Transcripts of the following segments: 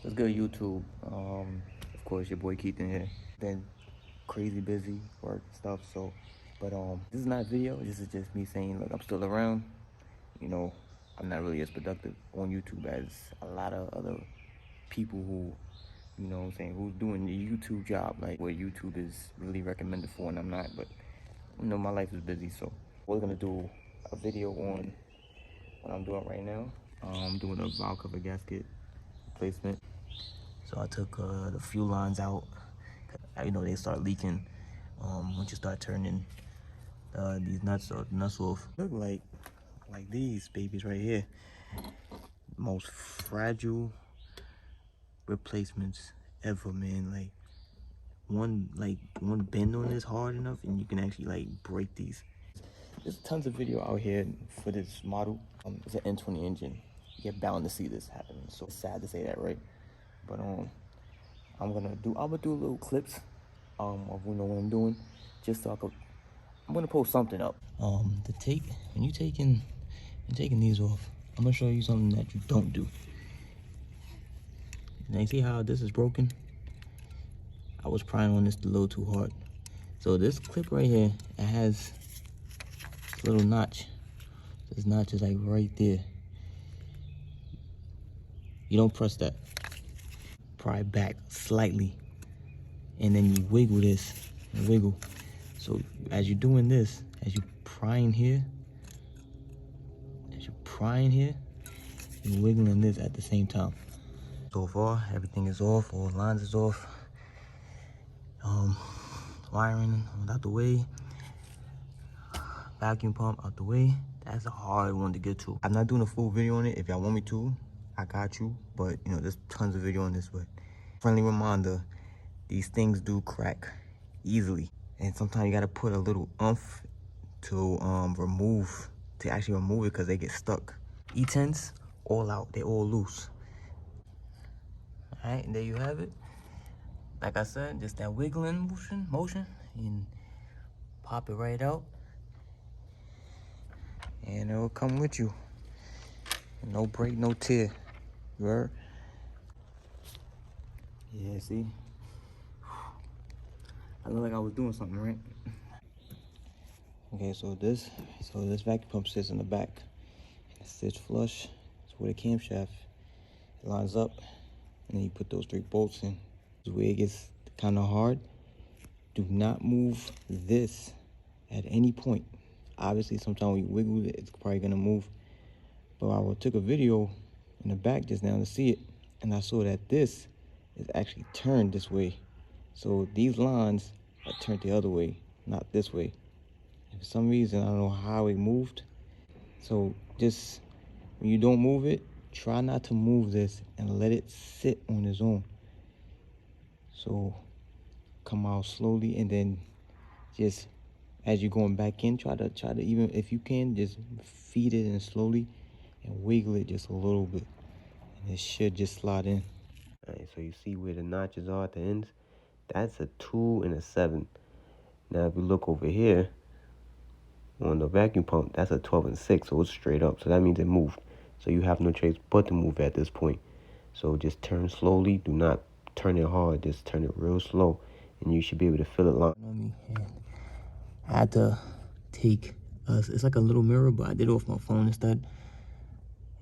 Let's go YouTube. Of course, your boy Keith in here. Been crazy busy, work stuff. So, but this is not a video. This is just me saying, look, I'm still around. You know, I'm not really as productive on YouTube as a lot of other people who, you know what I'm saying, who's doing the YouTube job, like where YouTube is really recommended for, and I'm not. But you know, my life is busy, so we're gonna do a video on what I'm doing right now. I'm doing a Valve Cover Gasket replacement. So I took the fuel lines out. You know, they start leaking once you start turning these nuts off. Look like these babies right here. Most fragile replacements ever, man. Like one bend on this hard enough and you can actually like break these. There's tons of video out here for this model. It's an N20 engine. You're bound to see this happen. So it's sad to say that, right? But I'm gonna do little clips of what I'm doing, just so I'm gonna post something up. When you're taking these off, I'm gonna show you something that you don't do. Now you see how this is broken? I was prying on this a little too hard. So this clip right here, it has this little notch. This notch is like right there. You don't press that. Pry back slightly, and then you wiggle this and wiggle. So as you're doing this, as you're prying here, you're wiggling this at the same time. So far, everything is off, all lines is off. Wiring out the way, vacuum pump out the way. That's a hard one to get to. I'm not doing a full video on it. If y'all want me to, I got you. But you know, there's tons of video on this. But friendly reminder, these things do crack easily, and sometimes you gotta put a little oomph to actually remove it, because they get stuck. E10s all out, they all loose. All right, and there you have it. Like I said, just that wiggling motion, and pop it right out, and it'll come with you. No break, no tear. You heard? Yeah, see? I look like I was doing something, right? Okay, so this vacuum pump sits in the back. It sits flush. It's where the camshaft lines up, and then you put those 3 bolts in. This is where it gets kind of hard. Do not move this at any point. Obviously, sometimes when you wiggle it, it's probably gonna move. But I took a video in the back just now to see it, and I saw that this is actually turned this way. So these lines are turned the other way, not this way. And for some reason, I don't know how it moved. So just when you don't move it, try not to move this and let it sit on its own. So come out slowly, and then just as you're going back in, try to even, if you can, just feed it in slowly and wiggle it just a little bit, and it should just slide in. All right, so you see where the notches are at the ends? That's a 2 and a 7. Now if you look over here on the vacuum pump, that's a 12 and 6, so it's straight up. So that means it moved. So you have no choice but to move at this point. So just turn slowly. Do not turn it hard. Just turn it real slow, and you should be able to feel it line. I had to take it's like a little mirror, but I did it off my phone instead,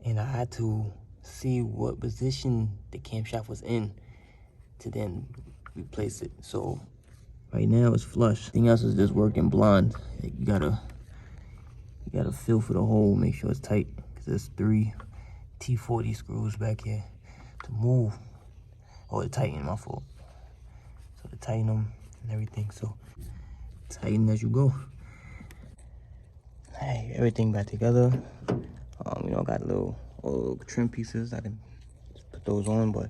and I had to see what position the camshaft was in to then replace it. So right now it's flush. Everything else is just working blind. You gotta feel for the hole, make sure it's tight, because there's 3 T40 screws back here to move or to tighten. My fault. So to tighten them and everything. So tighten as you go. Hey, everything back together. You know, got little trim pieces. I can just put those on, but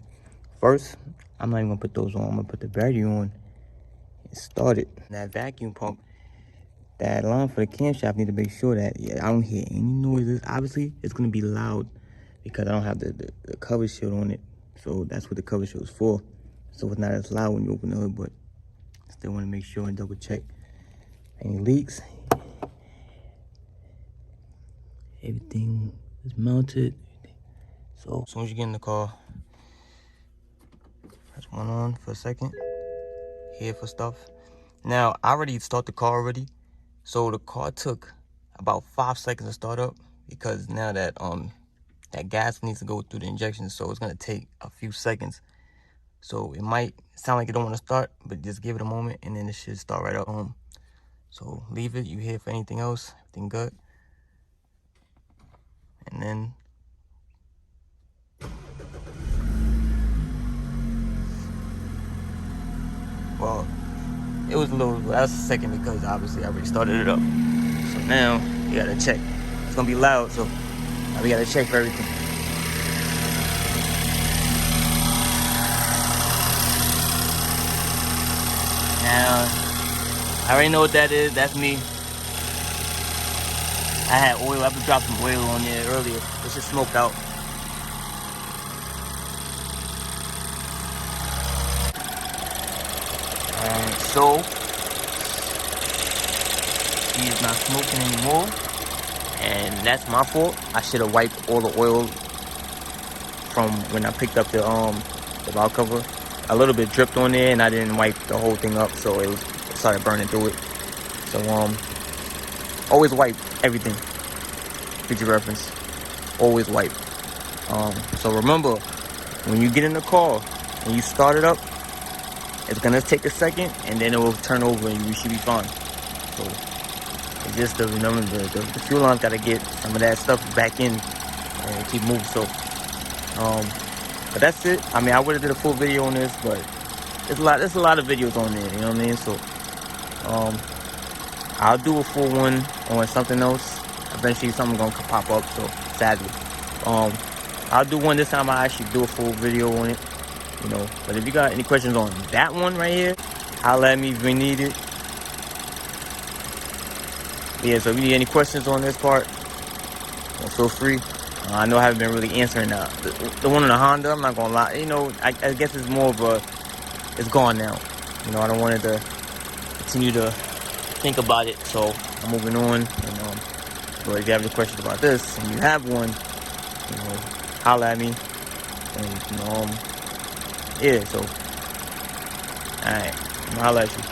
first, I'm not even gonna put those on. I'm gonna put the battery on and start it. That vacuum pump, that line for the camshaft, need to make sure that I don't hear any noises. Obviously, it's gonna be loud because I don't have the cover shield on it. So that's what the cover shield is for. So it's not as loud when you open the hood, but still want to make sure and double check any leaks. Everything is mounted. So as soon as you get in the car, That's one on for a second. Here for stuff. Now, I already started the car already. So the car took about 5 seconds to start up because now that that gas needs to go through the injection, so it's gonna take a few seconds. So it might sound like it don't want to start, but just give it a moment and then it should start right up. So leave it. You here for anything else? Everything good? And then well, it was a little. That's a second because obviously I already started it up. So now you gotta check. It's gonna be loud, so we gotta check for everything. Now, I already know what that is. That's me. I had oil. I dropped some oil on there earlier. It just smoked out. And so, he is not smoking anymore. And that's my fault. I should have wiped all the oil from when I picked up the valve cover. A little bit dripped on there, and I didn't wipe the whole thing up, so it started burning through it. So always wipe everything. Future reference. Always wipe. So remember, when you get in the car and you start it up, it's gonna take a second, and then it will turn over, and you should be fine. So it's just to remember the fuel line's gotta get some of that stuff back in and keep moving. So but that's it. I mean, I would have did a full video on this, but there's a lot of videos on there, you know what I mean? So I'll do a full one on something else. Eventually something gonna pop up, so sadly. I'll do one this time. I'll actually do a full video on it, you know. But if you got any questions on that one right here, holla at me if you need it. Yeah, so if you need any questions on this part, well, feel free. I know I haven't been really answering the one on the Honda. I'm not gonna lie. You know, I guess it's more of a, it's gone now. You know, I don't want it to continue to think about it. So I'm moving on. And but if you have any questions about this and you have one, you know, holla at me. And you know, yeah. So, all right, I'm gonna holla at you.